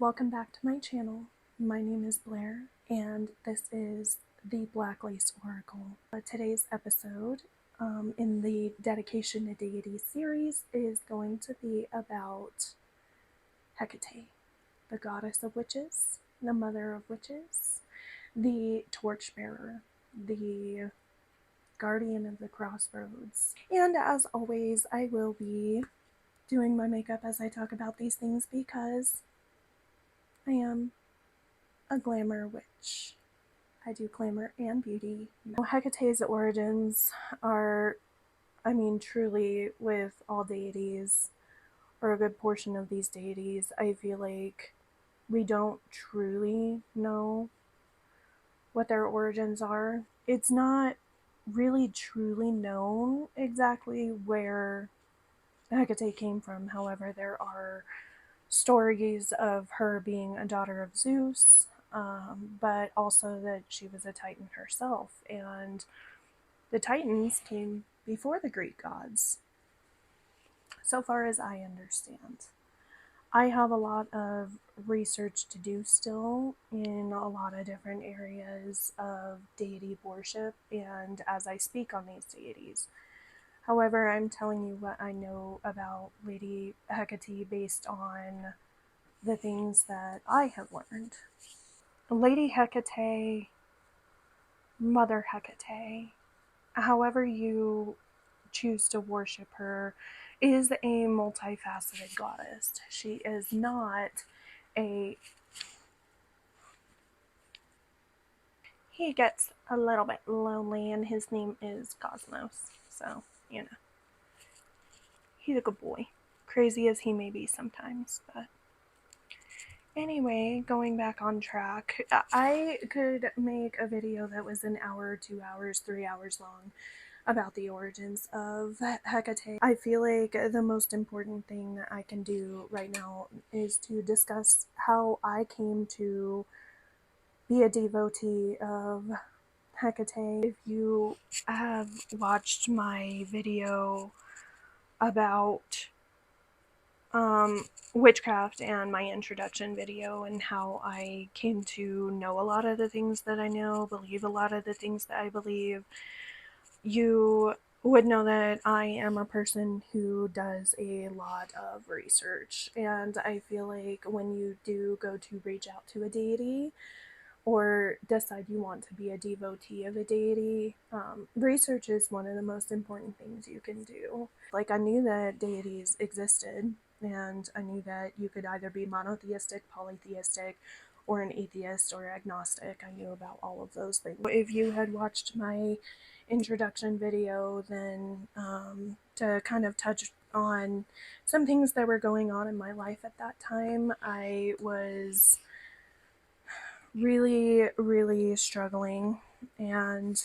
Welcome back to my channel. My name is Blair, and this is the Black Lace Oracle. Today's episode in the Dedication to Deities series is going to be about Hekate, the goddess of witches, the mother of witches, the torchbearer, the guardian of the crossroads. And as always, I will be doing my makeup as I talk about these things because I am a glamour witch. I do glamour and beauty. Hecate's origins are, truly with all deities, or a good portion of these deities, I feel like we don't truly know what their origins are. It's not really truly known exactly where Hecate came from. However, there are stories of her being a daughter of Zeus, but also that she was a Titan herself. And the Titans came before the Greek gods, so far as I understand. I have a lot of research to do still in a lot of different areas of deity worship, and as I speak on these deities. However, I'm telling you what I know about Lady Hecate based on the things that I have learned. Lady Hecate, Mother Hecate, however you choose to worship her, is a multifaceted goddess. She is not a... He gets a little bit lonely and his name is Cosmos, so, he's a good boy. Crazy as he may be sometimes, but... Anyway, going back on track, I could make a video that was an hour, 2 hours, 3 hours long about the origins of Hecate. I feel like the most important thing that I can do right now is to discuss how I came to be a devotee of Hecate. If you have watched my video about witchcraft and my introduction video and how I came to know a lot of the things that I know, believe a lot of the things that I believe, you would know that I am a person who does a lot of research. And I feel like when you do go to reach out to a deity or decide you want to be a devotee of a deity, research is one of the most important things you can do. Like, I knew that deities existed, and I knew that you could either be monotheistic, polytheistic, or an atheist or agnostic. I knew about all of those things. If you had watched my introduction video, then to kind of touch on some things that were going on in my life at that time, I was really struggling, and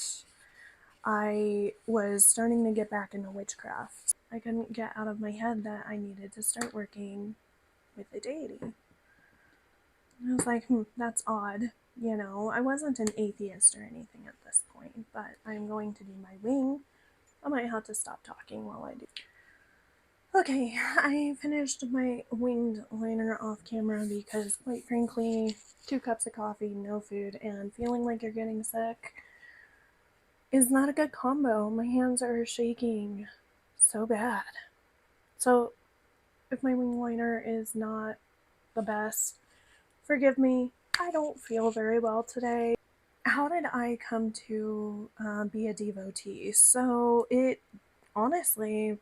I was starting to get back into witchcraft. I couldn't get out of my head that I needed to start working with a deity. I was like, that's odd. I wasn't an atheist or anything at this point, but I'm going to do my wing. I might have to stop talking while I do. Okay, I finished my winged liner off camera because, quite frankly, 2 cups of coffee, no food, and feeling like you're getting sick is not a good combo. My hands are shaking so bad. So, if my wing liner is not the best, forgive me. I don't feel very well today. How did I come to be a devotee? So, it honestly,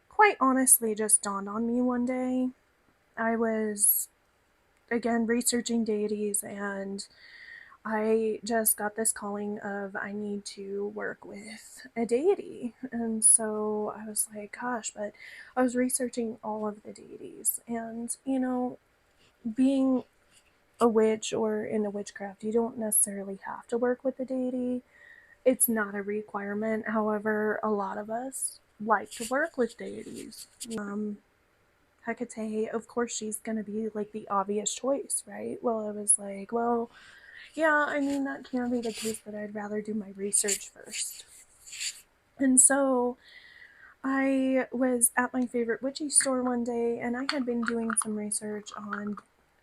quite honestly, just dawned on me one day. I was, again, researching deities, and I just got this calling of I need to work with a deity. And so I was like, gosh, but I was researching all of the deities. And, being a witch or in a witchcraft, you don't necessarily have to work with a deity. It's not a requirement. However, a lot of us like to work with deities. Hecate, of course, she's going to be like the obvious choice, right? Well, I was like, well, yeah, that can be the case, but I'd rather do my research first. And so I was at my favorite witchy store one day, and I had been doing some research on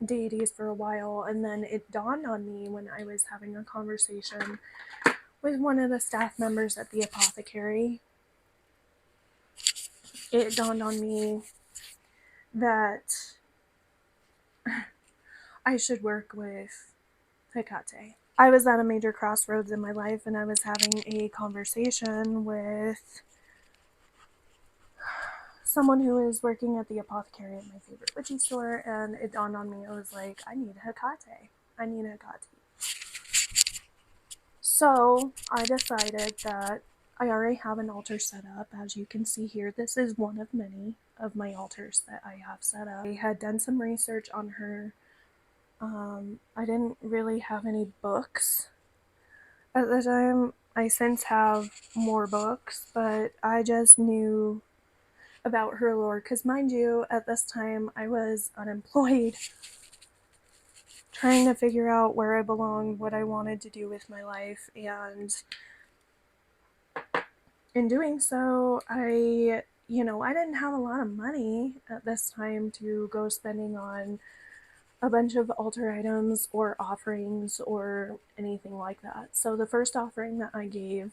deities for a while, and then it dawned on me when I was having a conversation with one of the staff members at the apothecary. It dawned on me that I should work with Hekate. I was at a major crossroads in my life, and I was having a conversation with someone who is working at the apothecary at my favorite witchy store, and it dawned on me. I was like, I need Hekate. I need Hekate. So I decided that I already have an altar set up. As you can see here, this is one of many of my altars that I have set up. I had done some research on her. I didn't really have any books at the time. I since have more books, but I just knew about her lore because, mind you, at this time I was unemployed, trying to figure out where I belonged, what I wanted to do with my life, and in doing so, I didn't have a lot of money at this time to go spending on a bunch of altar items or offerings or anything like that. So the first offering that I gave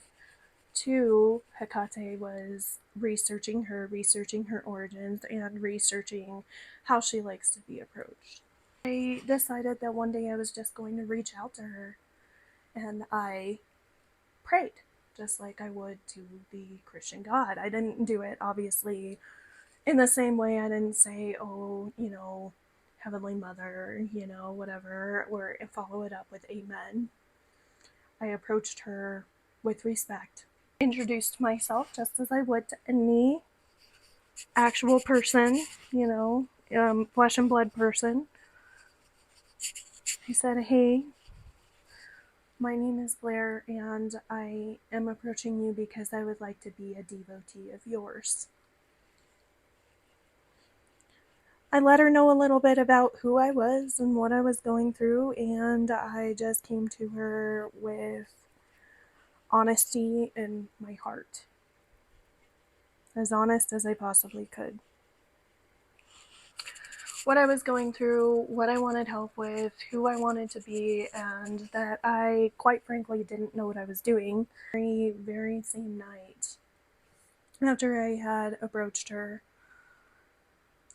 to Hekate was researching her origins, and researching how she likes to be approached. I decided that one day I was just going to reach out to her, and I prayed just like I would to the Christian God. I didn't do it, obviously, in the same way. I didn't say, oh, Heavenly Mother, whatever, or follow it up with Amen. I approached her with respect, introduced myself just as I would to any actual person, flesh and blood person. I said, hey, my name is Blair, and I am approaching you because I would like to be a devotee of yours. I let her know a little bit about who I was and what I was going through, and I just came to her with honesty in my heart. As honest as I possibly could. What I was going through, what I wanted help with, who I wanted to be, and that I quite frankly didn't know what I was doing. The very same night, after I had approached her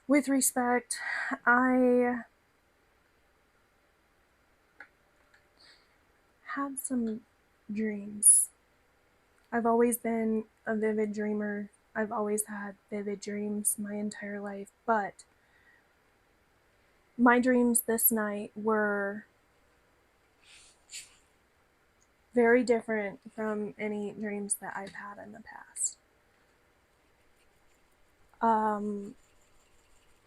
with respect, I had some dreams. I've always been a vivid dreamer. I've always had vivid dreams my entire life, but my dreams this night were very different from any dreams that I've had in the past.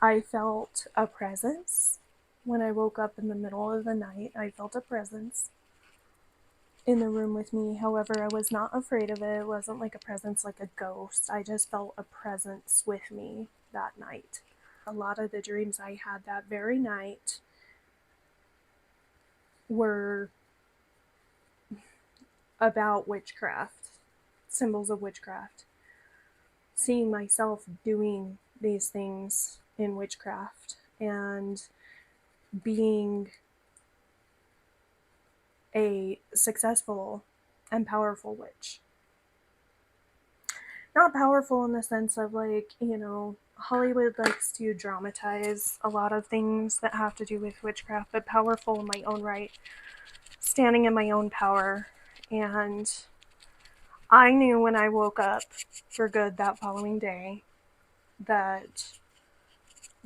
I felt a presence when I woke up in the middle of the night. I felt a presence in the room with me. However, I was not afraid of it. It wasn't like a presence like a ghost. I just felt a presence with me that night. A lot of the dreams I had that very night were about witchcraft, symbols of witchcraft. Seeing myself doing these things in witchcraft and being a successful and powerful witch. Not powerful in the sense of Hollywood likes to dramatize a lot of things that have to do with witchcraft, but powerful in my own right, standing in my own power. And I knew when I woke up for good that following day that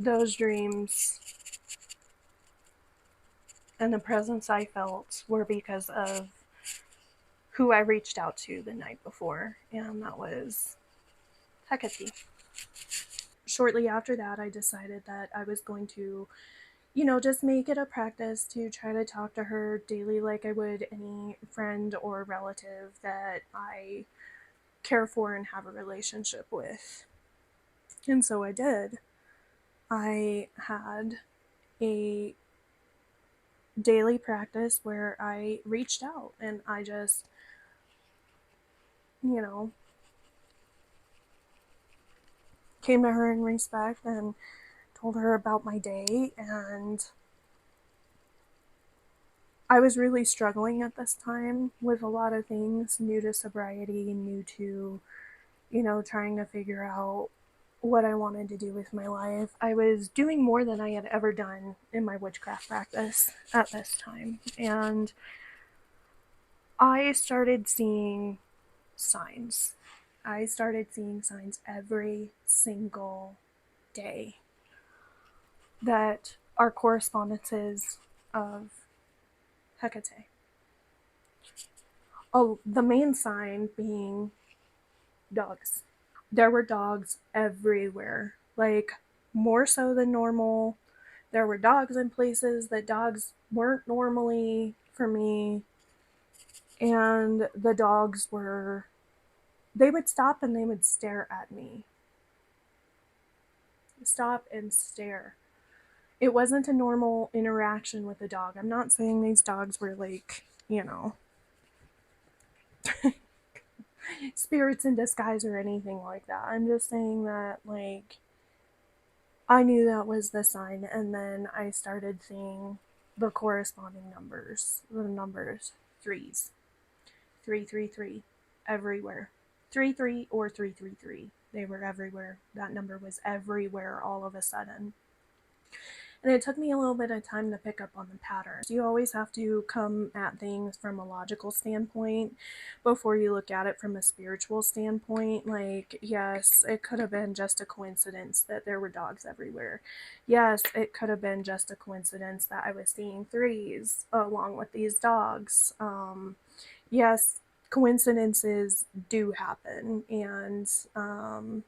those dreams and the presence I felt were because of who I reached out to the night before, and that was Hekate. Shortly after that, I decided that I was going to, just make it a practice to try to talk to her daily like I would any friend or relative that I care for and have a relationship with. And so I did. I had a daily practice where I reached out and I just, came to her in respect and told her about my day, and I was really struggling at this time with a lot of things, new to sobriety, new to, trying to figure out what I wanted to do with my life. I was doing more than I had ever done in my witchcraft practice at this time. And I started seeing signs. I started seeing signs every single day that are correspondences of Hekate. Oh, the main sign being dogs. There were dogs everywhere, like more so than normal. There were dogs in places that dogs weren't normally for me, and the dogs were, they would stop and they would stare at me. Stop and stare. It wasn't a normal interaction with a dog. I'm not saying these dogs were like, spirits in disguise or anything like that. I'm just saying that, like, I knew that was the sign, and then I started seeing the corresponding numbers. The numbers threes, 333, everywhere. 33 or 333. They were everywhere. That number was everywhere all of a sudden. And it took me a little bit of time to pick up on the patterns. You always have to come at things from a logical standpoint before you look at it from a spiritual standpoint. Like, yes, it could have been just a coincidence that there were dogs everywhere. Yes, it could have been just a coincidence that I was seeing threes along with these dogs. Yes, coincidences do happen, and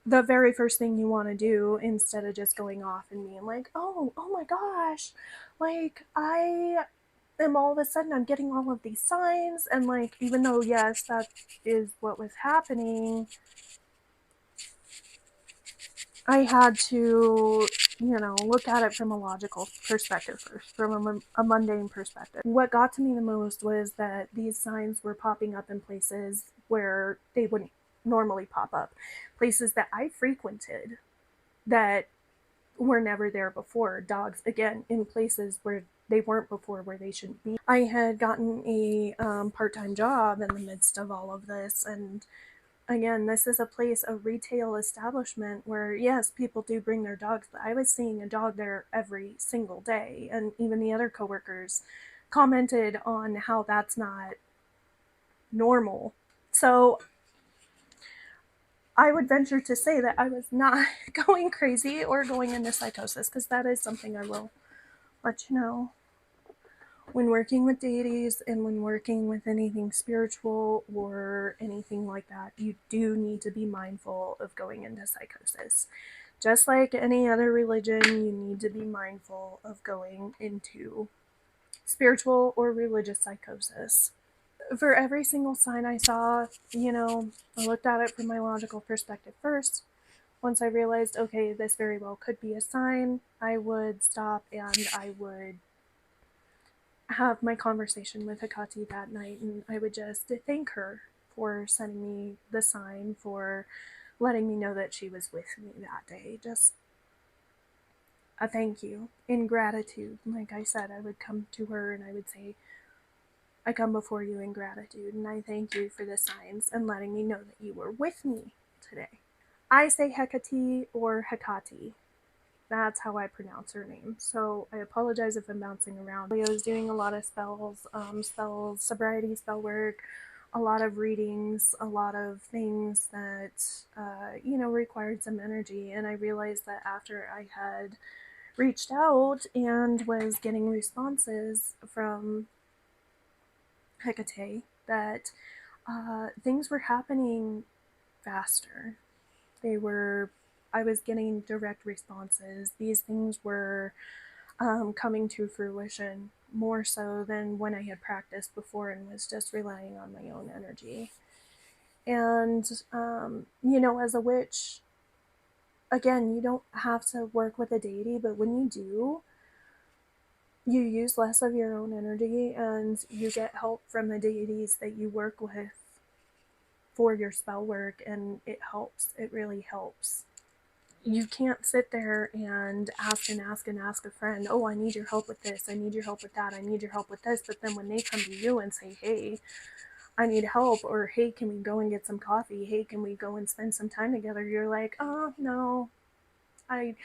the very first thing you want to do, instead of just going off and being like, oh my gosh, like, I am all of a sudden, I'm getting all of these signs, and like, even though, yes, that is what was happening, I had to, look at it from a logical perspective first, from a mundane perspective. What got to me the most was that these signs were popping up in places where they wouldn't normally pop up, places that I frequented that were never there before. Dogs, again, in places where they weren't before, where they shouldn't be. I had gotten a part-time job in the midst of all of this, and again, this is a place, a retail establishment where, yes, people do bring their dogs, but I was seeing a dog there every single day, and even the other coworkers commented on how that's not normal. So I would venture to say that I was not going crazy or going into psychosis, because that is something I will let you know. When working with deities and when working with anything spiritual or anything like that, you do need to be mindful of going into psychosis. Just like any other religion, you need to be mindful of going into spiritual or religious psychosis. For every single sign I saw, I looked at it from my logical perspective first. Once I realized, okay, this very well could be a sign, I would stop and I would have my conversation with Hekate that night, and I would just thank her for sending me the sign, for letting me know that she was with me that day. Just a thank you in gratitude. Like I said, I would come to her and I would say, I come before you in gratitude, and I thank you for the signs and letting me know that you were with me today. I say Hekate or Hekate. That's how I pronounce her name. So I apologize if I'm bouncing around. I was doing a lot of spells, sobriety, spell work, a lot of readings, a lot of things that, required some energy. And I realized that after I had reached out and was getting responses from Hekate, that things were happening faster. I was getting direct responses. These things were coming to fruition more so than when I had practiced before and was just relying on my own energy. And, as a witch, again, you don't have to work with a deity, but when you do, you use less of your own energy and you get help from the deities that you work with for your spell work, and it helps. It really helps. you can't sit there and ask and ask and ask a friend, oh, I need your help with this, I need your help with that, I need your help with this, but then when they come to you and say, hey, I need help, or hey, can we go and get some coffee, hey, can we go and spend some time together, you're like, oh, no, I'm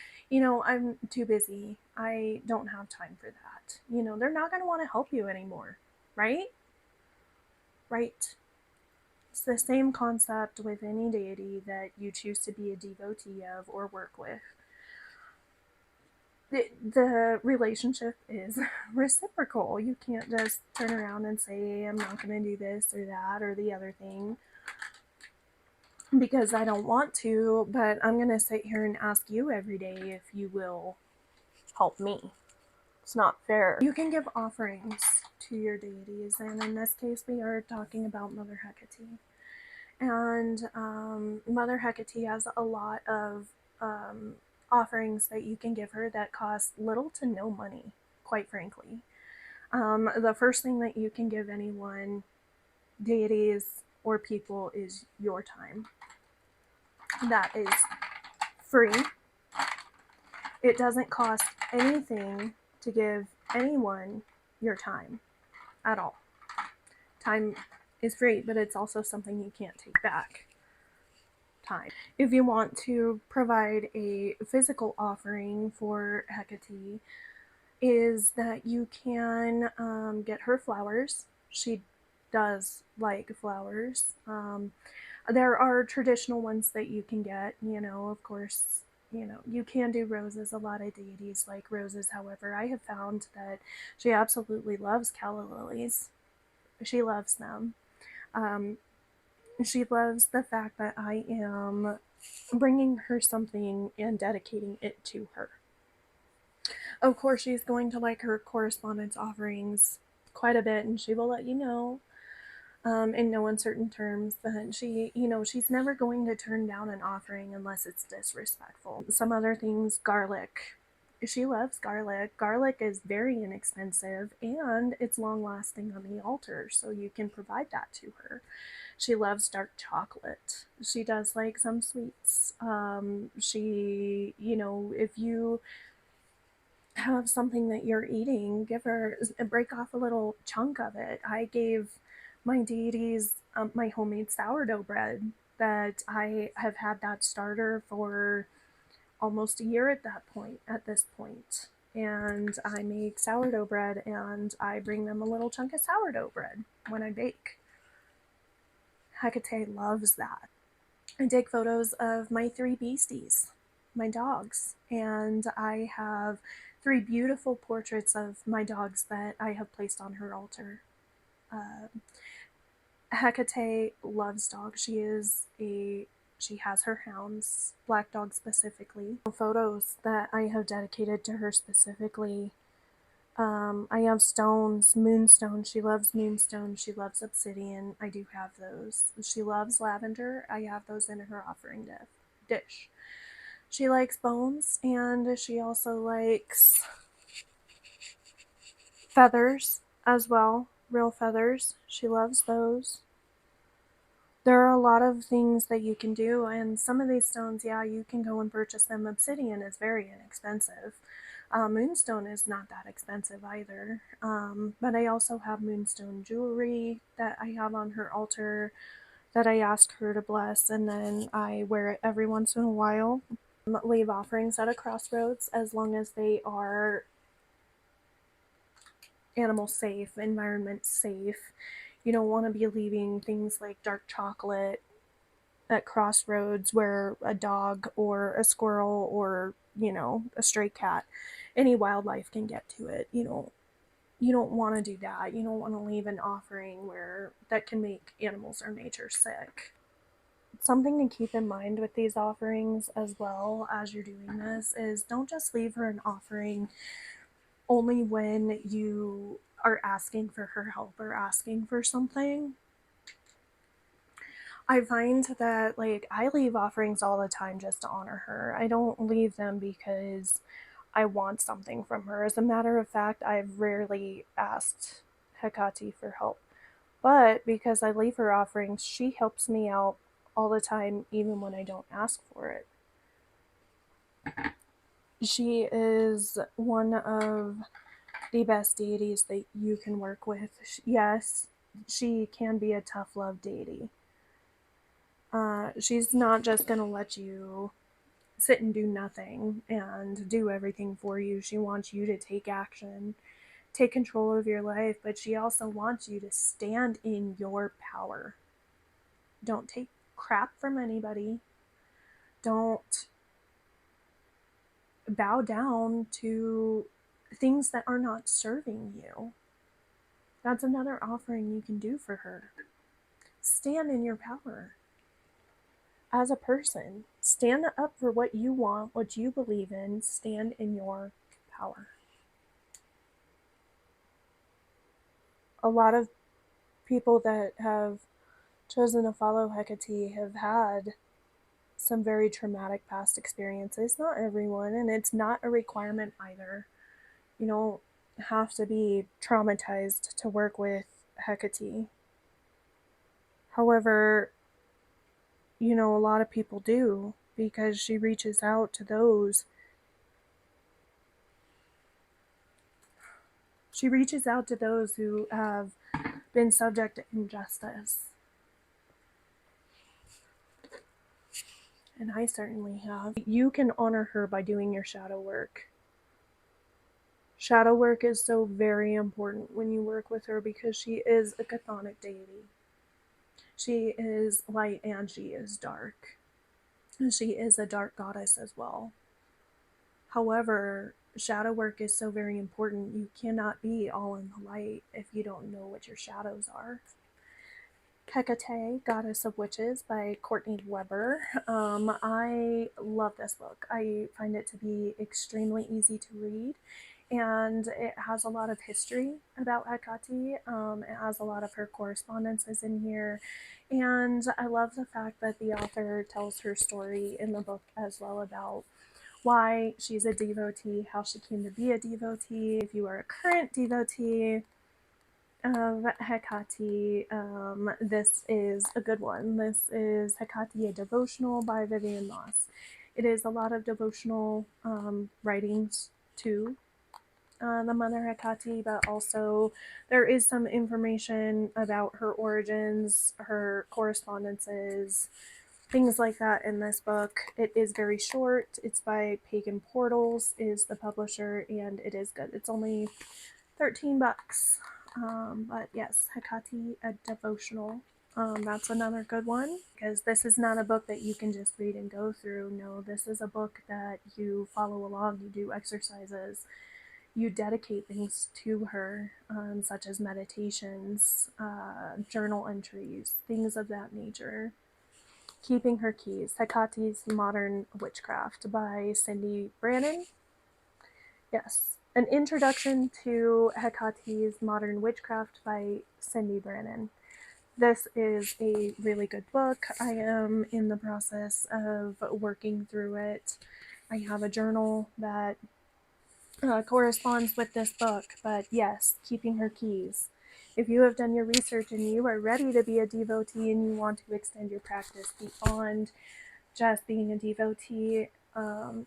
too busy, I don't have time for that. They're not going to want to help you anymore, right? Right. It's the same concept with any deity that you choose to be a devotee of or work with. The relationship is reciprocal. You can't just turn around and say, I'm not going to do this or that or the other thing because I don't want to, but I'm going to sit here and ask you every day if you will help me. It's not fair. You can give offerings to your deities, and in this case, we are talking about Mother Hekate. And Mother Hekate has a lot of offerings that you can give her that cost little to no money, quite frankly. The first thing that you can give anyone, deities or people, is your time. That is free. It doesn't cost anything to give anyone your time at all. Time is free, but it's also something you can't take back. Time. If you want to provide a physical offering for Hekate, is that you can get her flowers. She does like flowers. There are traditional ones that you can get, of course. You can do roses. A lot of deities like roses. However, I have found that she absolutely loves calla lilies. She loves them. She loves the fact that I am bringing her something and dedicating it to her. Of course, she's going to like her correspondence offerings quite a bit, and she will let you know in no uncertain terms that she's never going to turn down an offering unless it's disrespectful. Some other things, garlic. She loves garlic. Garlic is very inexpensive and it's long lasting on the altar, so you can provide that to her. She loves dark chocolate. She does like some sweets. If you have something that you're eating, break off a little chunk of it. I gave my deities my homemade sourdough bread that I have had that starter for almost a year at this point. And I make sourdough bread and I bring them a little chunk of sourdough bread when I bake. Hekate loves that. I take photos of my 3 beasties, my dogs, and I have 3 beautiful portraits of my dogs that I have placed on her altar. Hekate loves dogs. She has her hounds, black dogs specifically. Photos that I have dedicated to her specifically. I have stones, moonstone. She loves moonstone. She loves obsidian. I do have those. She loves lavender. I have those in her offering dish. She likes bones, and she also likes feathers as well. Real feathers. She loves those. There are a lot of things that you can do, and some of these stones, yeah, you can go and purchase them. Obsidian is very inexpensive. Moonstone is not that expensive either. But I also have moonstone jewelry that I have on her altar that I ask her to bless, and then I wear it every once in a while. Leave offerings at a crossroads as long as they are animal safe, environment safe. You don't want to be leaving things like dark chocolate at crossroads where a dog or a squirrel or a stray cat, any wildlife can get to it. You don't want to do that. You don't want to leave an offering where that can make animals or nature sick. Something to keep in mind with these offerings as well as you're doing this is don't just leave her an offering only when you are asking for her help or asking for something. I find that I leave offerings all the time just to honor her. I don't leave them because I want something from her. As a matter of fact, I've rarely asked Hekate for help. But because I leave her offerings, she helps me out all the time, even when I don't ask for it. She is one of the best deities that you can work with. Yes, she can be a tough love deity. She's not just going to let you sit and do nothing and do everything for you. She wants you to take action, take control of your life, but she also wants you to stand in your power. Don't take crap from anybody. Don't bow down to things that are not serving you. That's another offering you can do for her. Stand in your power. As a person, stand up for what you want, what you believe in. Stand in your power. A lot of people that have chosen to follow Hekate have had some very traumatic past experiences. Not everyone, and it's not a requirement either. You don't have to be traumatized to work with Hekate. However, a lot of people do, because she reaches out to those. She reaches out to those who have been subject to injustice. And I certainly have. You can honor her by doing your shadow work. Shadow work is so very important when you work with her, because she is a chthonic deity. She is light and she is dark. And she is a dark goddess as well. However, shadow work is so very important. You cannot be all in the light if you don't know what your shadows are. Hekate, Goddess of Witches by Courtney Weber. I love this book. I find it to be extremely easy to read, and it has a lot of history about Hekate. It has a lot of her correspondences in here, and I love the fact that the author tells her story in the book as well, about why she's a devotee, how she came to be a devotee. If you are a current devotee of Hekate, this is a good one. This is Hekate, a devotional by Vivian Moss. It is a lot of devotional writings to the Mother Hekate, but also there is some information about her origins, her correspondences, things like that in this book. It is very short. It's by Pagan Portals is the publisher, and it is good. It's only $13. But yes, Hekate, a devotional. That's another good one, because this is not a book that you can just read and go through. No, this is a book that you follow along, you do exercises, you dedicate things to her, such as meditations, journal entries, things of that nature. Keeping Her Keys, Hecate's Modern Witchcraft by Cindy Brannon. Yes, An Introduction to Hecate's Modern Witchcraft by Cindy Brannon. This is a really good book. I am in the process of working through it. I have a journal that corresponds with this book, but yes, Keeping Her Keys. If you have done your research and you are ready to be a devotee and you want to extend your practice beyond just being a devotee,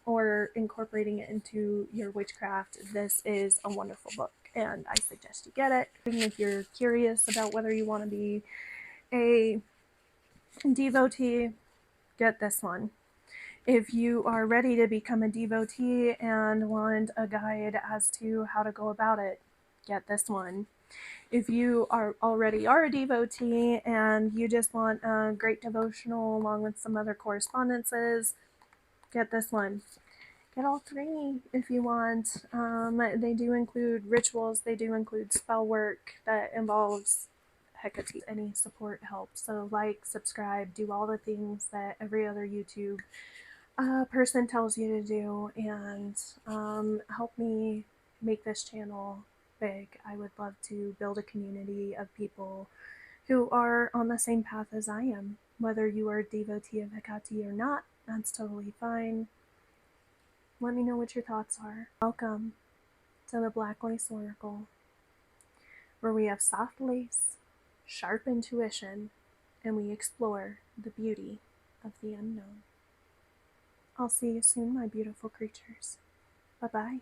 or incorporating it into your witchcraft, this is a wonderful book, and I suggest you get it. If you're curious about whether you want to be a devotee, get this one. If you are ready to become a devotee and want a guide as to how to go about it, get this one. If you already are a devotee and you just want a great devotional along with some other correspondences, get this one. Get all three if you want. They do include rituals, they do include spell work that involves Hekate. Any support helps. So like, subscribe, do all the things that every other YouTube person tells you to do, and help me make this channel big. I would love to build a community of people who are on the same path as I am. Whether you are a devotee of Hekate or not, that's totally fine. Let me know what your thoughts are. Welcome to the Black Lace Oracle, where we have soft lace, sharp intuition, and we explore the beauty of the unknown. I'll see you soon, my beautiful creatures. Bye bye.